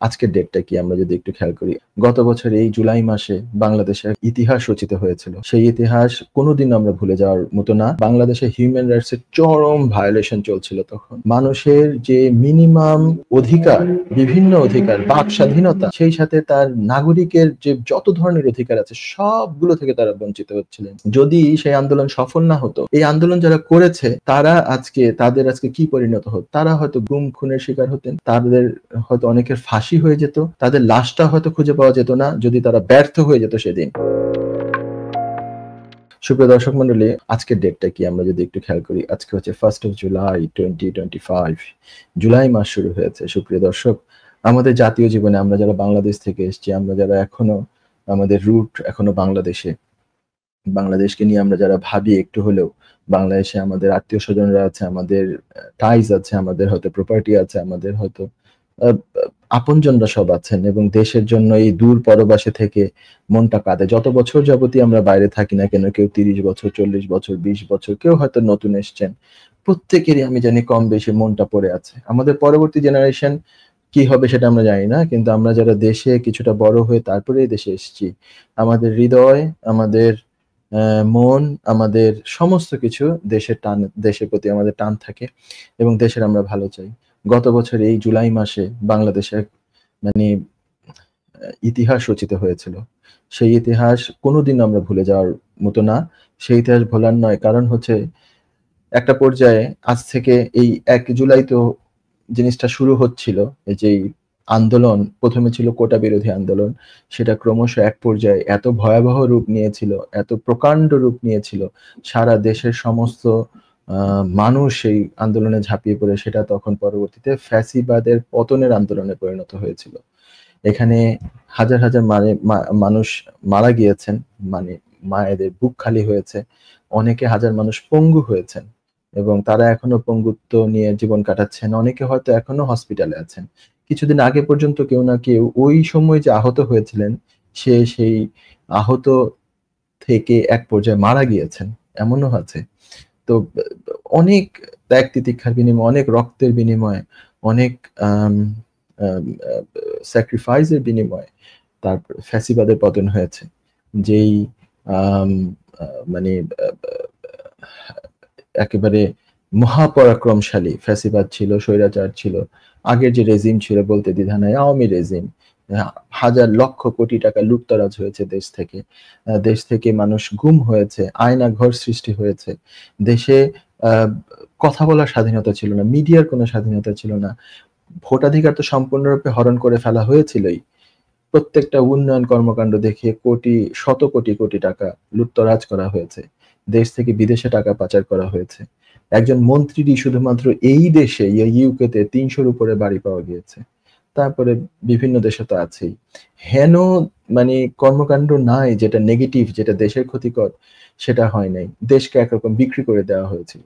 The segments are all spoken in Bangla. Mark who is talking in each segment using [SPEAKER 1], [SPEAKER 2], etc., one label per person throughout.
[SPEAKER 1] আজকের ডেটটা কি আমরা যদি একটু খেয়াল করি। গত বছর এই জুলাই মাসে বাংলাদেশের ইতিহাস রচিত হয়েছিল। সেই ইতিহাস কোনদিন আমরা ভুলে যাওয়ার মতো না। বাংলাদেশে হিউম্যান রাইটস এর চরম ভায়োলেশন চলছিল তখন। মানুষের যে মিনিমাম অধিকার, বিভিন্ন অধিকার, বাক স্বাধীনতা, সেই সাথে তার নাগরিকের যে যত ধরনের অধিকার আছে সবগুলো থেকে তারা বঞ্চিত হচ্ছিলেন। যদি সেই আন্দোলন সফল না হতো, এই আন্দোলন যারা করেছে তাদের আজকে কি পরিণত হতো? তারা হয়তো গুম খুনের শিকার হতেন, তাদের হয়তো অনেকের ফাঁসি হয়ে যেত, তাদের লাশটা হয়তো খুঁজে পাওয়া যেত না যদি তারা ব্যর্থ হয়ে যেত সেদিন। সুপ্রিয় দর্শক মন্ডলী, আজকের ডেটটা কি আমরা যদি একটু খেয়াল করি। আজকে হচ্ছে 1st of July 2025। জুলাই মাস শুরু হয়েছে। সুপ্রিয় দর্শক, আমাদের জাতীয় জীবনে আমরা যারা বাংলাদেশ থেকে এসেছি, আমরা যারা এখনো আমাদের রুট এখনো বাংলাদেশে, বাংলাদেশকে নিয়ে আমরা যারা ভাবি একটু হলেও, বাংলাদেশে আমাদের আত্মীয় স্বজনরা আছে, আমাদের টাইজ আছে, আমাদের হয়তো প্রপার্টি আছে, আমাদের হয়তো আপনজনরা সব আছেন এবং দেশের জন্য এই দূর পরবাসে থেকে মনটা কাঁদে। যত বছর যাবতীয় আমরা বাইরে থাকি না কেন, কেউ 30 বছর, 40 বছর, 20 বছর, কেউ হয়তো নতুন এসছেন, প্রত্যেকেরই আমি জানি কম বেশি মনটা পড়ে আছে। আমাদের পরবর্তী জেনারেশন কি হবে সেটা আমরা জানি না, কিন্তু আমরা যারা দেশে কিছুটা বড় হয়ে তারপরে দেশে এসেছি, আমাদের হৃদয়, আমাদের মন, আমাদের সমস্ত কিছু দেশের প্রতি আমাদের টান থাকে এবং দেশের আমরা ভালো চাই। গত বছর এই জুলাই মাসে বাংলাদেশে মানে ইতিহাস রচিত হয়েছিল। সেই ইতিহাস কোনদিন আমরা ভুলে যাওয়ার মতো না। সেই ইতিহাস ভোলার নয়। কারণ হচ্ছে একটা পর্যায়ে আজ থেকে এই ১ জুলাই তো জিনিসটা শুরু হচ্ছিল। এই যেই আন্দোলন ১ম এ ছিল কোটা বিরোধী আন্দোলন। সেটা ক্রমশ এক পর্যায়ে এত ভয়াবহ রূপ নিয়েছিল, এত প্রকাণ্ড রূপ নিয়েছিল, সারা দেশের সমস্ত আ মানুষ সেই আন্দোলনে ঝাঁপিয়ে পড়ে সেটা তখন পরবর্তীতে ফ্যাসিবাদের পতনের আন্দোলনে পরিণত হয়েছিল। এখানে হাজার, হাজার মানুষ মারা গিয়েছেন। মানে মায়েদের বুক খালি হয়েছে। অনেকে হাজার মানুষ পঙ্গু হয়েছেন এবং তারা এখনো পঙ্গুত্ব নিয়ে জীবন কাটাচ্ছেন। অনেকে হয়তো এখনো হসপিটালে আছেন। কিছুদিন আগে পর্যন্ত কেউ না কেউ ওই সময় যে আহত হয়েছিলেন, সেই আহত থেকে এক পর্যায়ে মারা গিয়েছেন। এমনও আছে। তো অনেক ত্যাগ তিতিক্ষার বিনিময়ে, অনেক রক্তের বিনিময়ে, অনেক আম আম আ স্যাক্রিফাইস এর বিনিময়ে তারপর ফ্যাসিবাদের পতন হয়েছে। যেই আম আ মানে আ আ একেবারে মহাপরাক্রমশালী ফ্যাসিবাদ ছিল, স্বৈরাচার ছিল। আগের যে রেজিম ছিল বলতে দ্বিধা নাই, আওয়ামী রেজিম। হাজার লক্ষ কোটি টাকা লুটতরাজ হয়েছে দেশ থেকে। দেশ থেকে মানুষ গুম হয়েছে, আয়নাঘর সৃষ্টি হয়েছে। দেশে আ কথা বলার স্বাধীনতা ছিল না, মিডিয়ার কোনো স্বাধীনতা ছিল না। ভোটাধিকার তো সম্পূর্ণরূপে হরণ করে ফেলা হয়েছিলই। প্রত্যেকটা উন্নয়ন কর্মকাণ্ড দেখিয়ে শত কোটি, কোটি টাকা লুটতরাজ করা হয়েছে। দেশ থেকে বিদেশে টাকা পাচার করা হয়েছে। একজন মন্ত্রীরই শুধুমাত্র এই দেশে ইউকেতে ৩০০ র উপরে বাড়ি পাওয়া গিয়েছে। তারপরে বিভিন্ন দেশে তো আছেই। হেন মানে কর্মকাণ্ড নাই যেটা নেগেটিভ, যেটা দেশের ক্ষতিকর, সেটা হয় নাই। দেশকে একরকম বিক্রি করে দেওয়া হয়েছিল।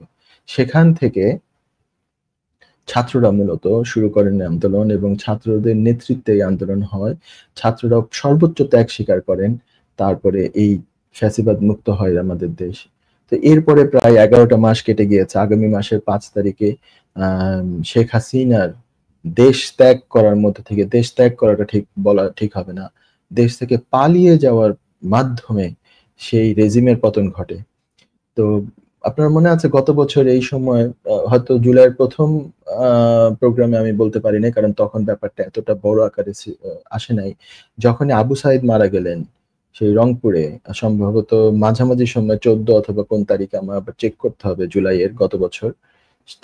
[SPEAKER 1] সেখান থেকে ছাত্ররা মূলত শুরু করেন আন্দোলন এবং ছাত্রদের নেতৃত্বে এই আন্দোলন হয়। ছাত্ররা সর্বোচ্চ ত্যাগ স্বীকার করেন। তারপরে এই ফ্যাসিবাদ মুক্ত হয় আমাদের দেশ। তো এরপরে প্রায় ১১ টা মাস কেটে গিয়েছে। আগামী মাসের ৫ তারিখে শেখ হাসিনার দেশ ত্যাগ করার মধ্যে থেকে, দেশ ত্যাগ করাটা বলা ঠিক হবে না। দেশ থেকে পালিয়ে যাওয়ার মাধ্যমে সেই রেজিমের পতন ঘটে। তো আপনার মনে আছে গত বছর এই সময় হয়তো জুলাইয়ের ১ম আ প্রোগ্রামে আমি বলতে পারি নাই। কারণ তখন ব্যাপারটা এতটা বড় আকারে আসে নাই। যখনই আবু সাঈদ মারা গেলেন, সেই রংপুরে সম্ভবত মাঝামাঝি সময় ১৪ অথবা কোন তারিখে আমার আবার চেক করতে হবে জুলাইয়ের গত বছর।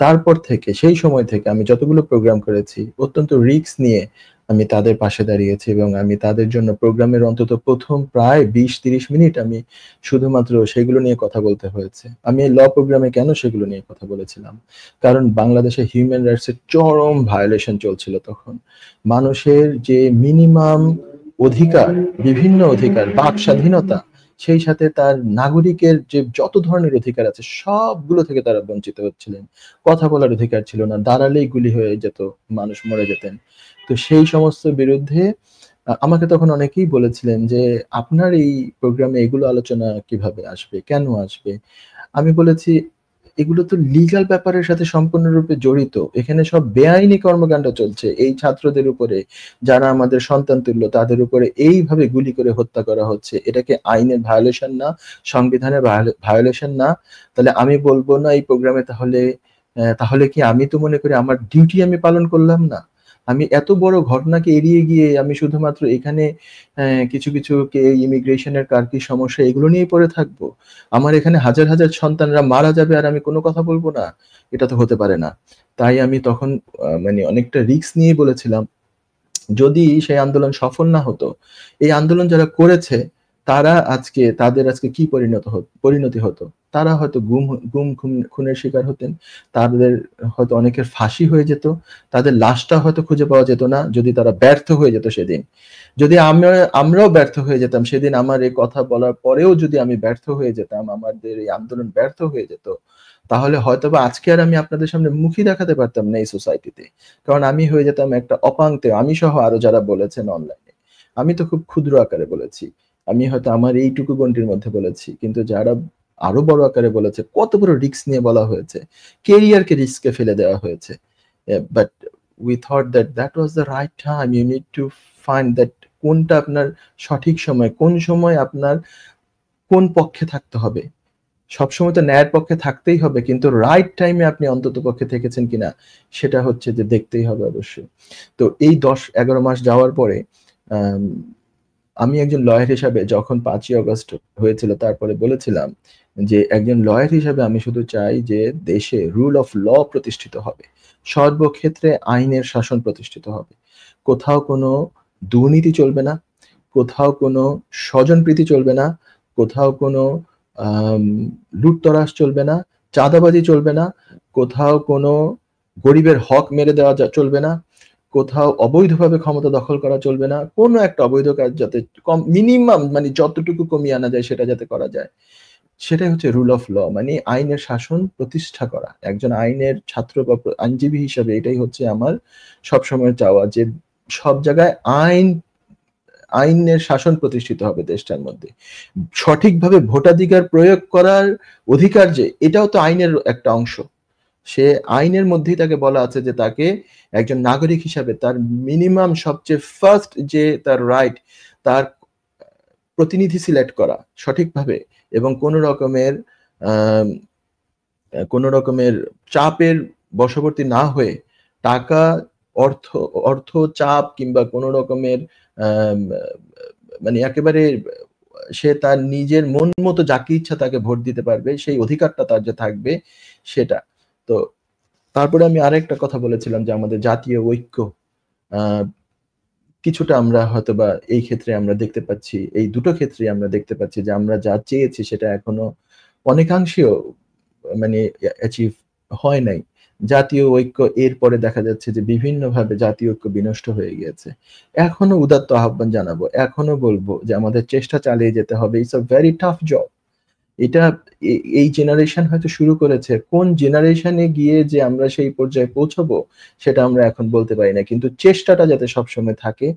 [SPEAKER 1] তারপর থেকে সেই সময় থেকে আমি যতগুলো প্রোগ্রাম করেছি অত্যন্ত রিস্ক নিয়ে আমি তাদের পাশে দাঁড়িয়েছি এবং আমি তাদের জন্য প্রোগ্রামের অন্তত ১ম প্রায় ২০-৩০ মিনিট আমি শুধুমাত্র সেগুলো নিয়ে কথা বলতে হয়েছে। আমি ল প্রোগ্রামে কেন সেগুলো নিয়ে কথা বলেছিলাম? কারণ বাংলাদেশে হিউম্যান রাইটস এর চরম ভায়োলেশন চলছিল তখন। মানুষের যে মিনিমাম অধিকার, বিভিন্ন অধিকার, বাক স্বাধীনতা, সেই সাথে তার নাগরিকের যে যত ধরনের অধিকার আছে সবগুলো থেকে তারা বঞ্চিত হচ্ছিলেন। কথা বলার অধিকার ছিল না। দাঁড়ালেই গুলি হয়ে যেত, মানুষ মরে যেতেন। তো সেই সমস্ত বিরুদ্ধে আমাকে তখন অনেকেই বলেছিলেন যে, "আপনার এই প্রোগ্রামে এগুলো আলোচনা কিভাবে আসবে? কেন আসবে?" আমি বলেছি, এগুলো তো লিগ্যাল ব্যাপারের সাথে সম্পূর্ণরূপে জড়িত। এখানে সব বেআইনি কর্মকাণ্ড চলছে এই ছাত্রদের উপরে, যারা আমাদের সন্তান তুল্য তাদের উপরে এইভাবে গুলি করে হত্যা করা হচ্ছে। এটাকে আইনের ভায়োলেশন না, সংবিধানের ভায়োলেশন না? তাহলে আমি বলবো না এই প্রোগ্রামে, তাহলে কি আমি তো মনে করি আমার ডিউটি আমি পালন করলাম না? আমি এত বড় ঘটনাকে এড়িয়ে গিয়ে আমি শুধুমাত্র এখানে কিছু কিছু ইমিগ্রেশনের কার কি সমস্যা এগুলো নিয়েই পড়ে থাকবো? আমার এখানে হাজার হাজার সন্তানরা মারা যাবে আর আমি কোনো কথা বলবো না? এটা তো হতে পারে না। তাই আমি তখন মানে অনেকটা রিস্ক নিয়ে বলেছিলাম, যদি সেই আন্দোলন সফল না হতো, এই আন্দোলন যারা করেছে তাদের আজকে কি পরিণতি হতো? তারা হয়তো খুনের শিকার হতেন, তাদের হয়তো অনেকের ফাঁসি হয়ে যেত, তাদের লাশটা হয়তো খুঁজে পাওয়া যেত না যদি তারা ব্যর্থ হয়ে যেত সেদিন। যদি আমরাও ব্যর্থ হয়ে যেতাম সেদিন, আমার এই কথা বলার পরেও যদি আমি ব্যর্থ হয়ে যেতাম, আমাদের এই আন্দোলন ব্যর্থ হয়ে যেত, তাহলে হয়তোবা আজকে আর আমি আপনাদের সামনে মুখই দেখাতে পারতাম না এই সোসাইটিতে। কারণ আমি হয়ে যেতাম একটা অপাংক্তেয়, আমি সহ আরো যারা বলেছেন অনলাইনে। আমি তো খুব ক্ষুদ্র আকারে বলেছি, আমি হয়তো আমার এইটুকু গণ্ডির মধ্যে বলেছি, কিন্তু যারা আরো বড় আকারে বলেছে, কত বড় রিস্ক নিয়ে বলা হয়েছে, কেরিয়ারকে রিস্কে ফেলে দেওয়া হয়েছে। But we thought that that was the right time, you need to find that কোনটা আপনার সঠিক সময়, কোন সময় আপনার কোন পক্ষে থাকতে হবে। সবসময় তো ন্যায়ের পক্ষে থাকতেই হবে, কিন্তু রাইট টাইমে আপনি অন্তত পক্ষে থেকেছেন কিনা সেটা হচ্ছে যে দেখতেই হবে অবশ্যই। তো এই 10-11 মাস যাওয়ার পরে আমি একজন লয়ার হিসাবে যখন 5ই অগস্ট হয়েছিল তারপরে বলেছিলাম যে একজন লয়ার হিসাবে আমি শুধু চাই যে দেশে রুল অফ ল প্রতিষ্ঠিত হবে, সর্বক্ষেত্রে আইনের শাসন প্রতিষ্ঠিত হবে, কোথাও কোনো দুর্নীতি চলবে না, কোথাও কোনো স্বজনপ্রীতি চলবে না, কোথাও কোনো লুটতরাজ চলবে না, চাঁদাবাজি চলবে না, কোথাও কোনো গরিবের হক মেরে দেওয়া চলবে না, কোথাও অবৈধভাবে ক্ষমতা দখল করা চলবে না, কোনো একটা অবৈধ কাজ যাতে মিনিমাম মানে যতটুকু কমিয়ে আনা যায় সেটা যাতে করা যায়। সেটাই হচ্ছে রুল অফ ল, মানে আইনের শাসন প্রতিষ্ঠা করা। একজন আইনের ছাত্র বা আইনজীবী হিসাবে এটাই হচ্ছে আমার সবসময় চাওয়া, যে সব জায়গায় আইনের শাসন প্রতিষ্ঠিত হবে দেশটার মধ্যে। সঠিকভাবে ভোটাধিকার প্রয়োগ করার অধিকার, যে এটাও তো আইনের একটা অংশ। সে আইনের মধ্যেই তাকে বলা আছে যে তাকে একজন নাগরিক হিসাবে তার মিনিমাম সবচেয়ে ফার্স্ট যে তার রাইট, তার প্রতিনিধি সিলেক্ট করা সঠিকভাবে, এবং কোন রকমের চাপের বশবর্তী না হয়ে, টাকা অর্থ অর্থ চাপ কিংবা কোন রকমের মানে একেবারে সে তার নিজের মন মতো যাকে ইচ্ছা তাকে ভোট দিতে পারবে, সেই অধিকারটা তার যে থাকবে সেটা। তো তারপরে আমি আরেকটা কথা বলেছিলাম যে আমাদের জাতীয় ঐক্য কিছুটা আমরা হয়তোবা এই ক্ষেত্রে আমরা দেখতে পাচ্ছি, এই দুটো ক্ষেত্রে আমরা দেখতে পাচ্ছি যে আমরা যা চেয়েছি সেটা এখনো অনেকাংশেও মানে অ্যাচিভ হয় নাই। জাতীয় ঐক্য এরপরে দেখা যাচ্ছে যে বিভিন্নভাবে জাতীয় ঐক্য বিনষ্ট হয়ে গিয়েছে। এখনো উদাত্ত আহ্বান জানাবো, এখনো বলবো যে আমাদের চেষ্টা চালিয়ে যেতে হবে। It's a very tough job. এটা এই জেনারেশন হয়তো শুরু করেছে, কোন জেনারেশনে গিয়ে যে আমরা সেই পর্যায়ে পৌঁছাবো সেটা আমরা এখন বলতে পারি না, কিন্তু চেষ্টাটা যাতে সবসময় থাকে,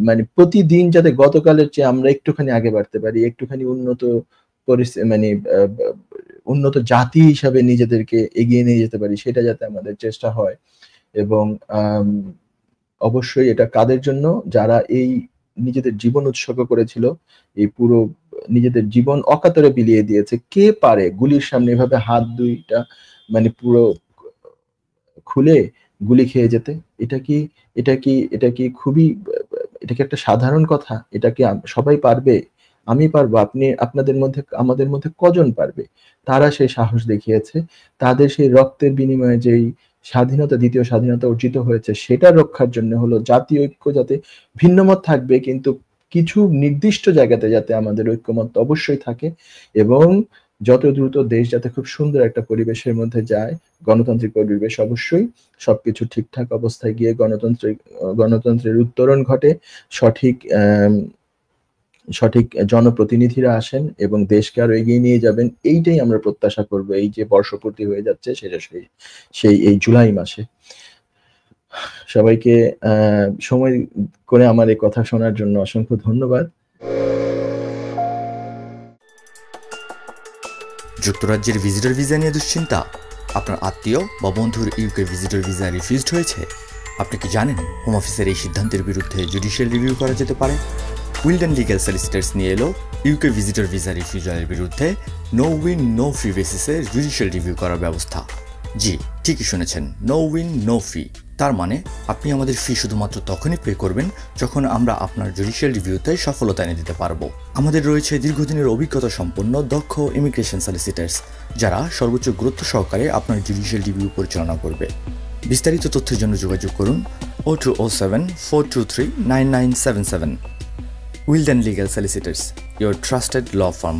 [SPEAKER 1] মানে প্রতিদিন যাতে গতকালের চেয়ে আমরা একটুখানি আগে বাড়তে পারি, একটুখানি মানে উন্নত জাতি হিসাবে নিজেদেরকে এগিয়ে নিয়ে যেতে পারি, সেটা যাতে আমাদের চেষ্টা হয়। এবং অবশ্যই এটা কাদের জন্য? যারা এই নিজেদের জীবন উৎসর্গ করেছিল, এই পুরো নিজেদের জীবন অকাতরে বিলিয়ে দিয়েছে। কে পারে গুলির সামনে এভাবে হাত দুইটা মানে পুরো খুলে গুলি খেয়ে যেতে? এটা কি খুবই এটা কি একটা সাধারণ কথা? এটা কি সবাই পারবে? আমি পারবো, আপনাদের মধ্যে আমাদের মধ্যে কজন পারবে? তারা সেই সাহস দেখিয়েছে। তাদের সেই রক্তের বিনিময়ে যেই স্বাধীনতা, দ্বিতীয় স্বাধীনতা অর্জিত হয়েছে সেটা রক্ষার জন্য হলো জাতীয় ঐক্য, যাতে ভিন্নমত থাকবে কিন্তু কিছু নির্দিষ্ট জায়গাতে যাতে আমাদের ঐক্যমত অবশ্যই থাকে, এবং যত দ্রুত দেশ যাতে খুব সুন্দর একটা পরিবেশের মধ্যে যায়, গণতান্ত্রিক পরিবেশ অবশ্যই, সবকিছু ঠিকঠাক অবস্থায় গিয়ে গণতন্ত্রের উত্তরণ ঘটে, সঠিক সঠিক জনপ্রতিনিধিরা আসেন এবং দেশকে আরো এগিয়ে নিয়ে যাবেন, এইটাই আমরা প্রত্যাশা করব। এই যে বর্ষপূর্তি হয়ে যাচ্ছে সেটা সেই এই জুলাই মাসে। সবাইকে সময় করে আমার এই কথা শোনার জন্য অসংখ্য ধন্যবাদ।
[SPEAKER 2] যুক্তরাজ্যের ভিজিটর ভিসা নিয়ে দুশ্চিন্তা? আপনার আত্মীয় বা বন্ধুর ইউকে ভিজিটর ভিসা রিফিউজড হয়েছে? আপনি কি জানেন হোম অফিসের এই সিদ্ধান্তের বিরুদ্ধে জুডিশিয়াল রিভিউ করা যেতে পারে? উইলডেন লিগ্যাল সলিসিটরস নিয়ে এলো ইউকে ভিজিটর ভিসা রিফিউজালের বিরুদ্ধে নো উইন নো ফি বেসিসে জুডিশিয়াল রিভিউ করার ব্যবস্থা। জি, ঠিকই শুনেছেন, নো উইন নো ফি। তার মানে আপনি আমাদের ফি শুধুমাত্র তখনই পে করবেন যখন আমরা আপনার জুডিশিয়াল রিভিউতে সফলতা এনে দিতে পারবো। আমাদের রয়েছে দীর্ঘদিনের অভিজ্ঞতা সম্পন্ন দক্ষ ইমিগ্রেশন সলিসিটার্স, যারা সর্বোচ্চ গুরুত্ব সহকারে আপনার জুডিশিয়াল রিভিউ পরিচালনা করবে। বিস্তারিত তথ্যের জন্য যোগাযোগ করুন 0207 423 9977। Wilden legal solicitors, your trusted law firm.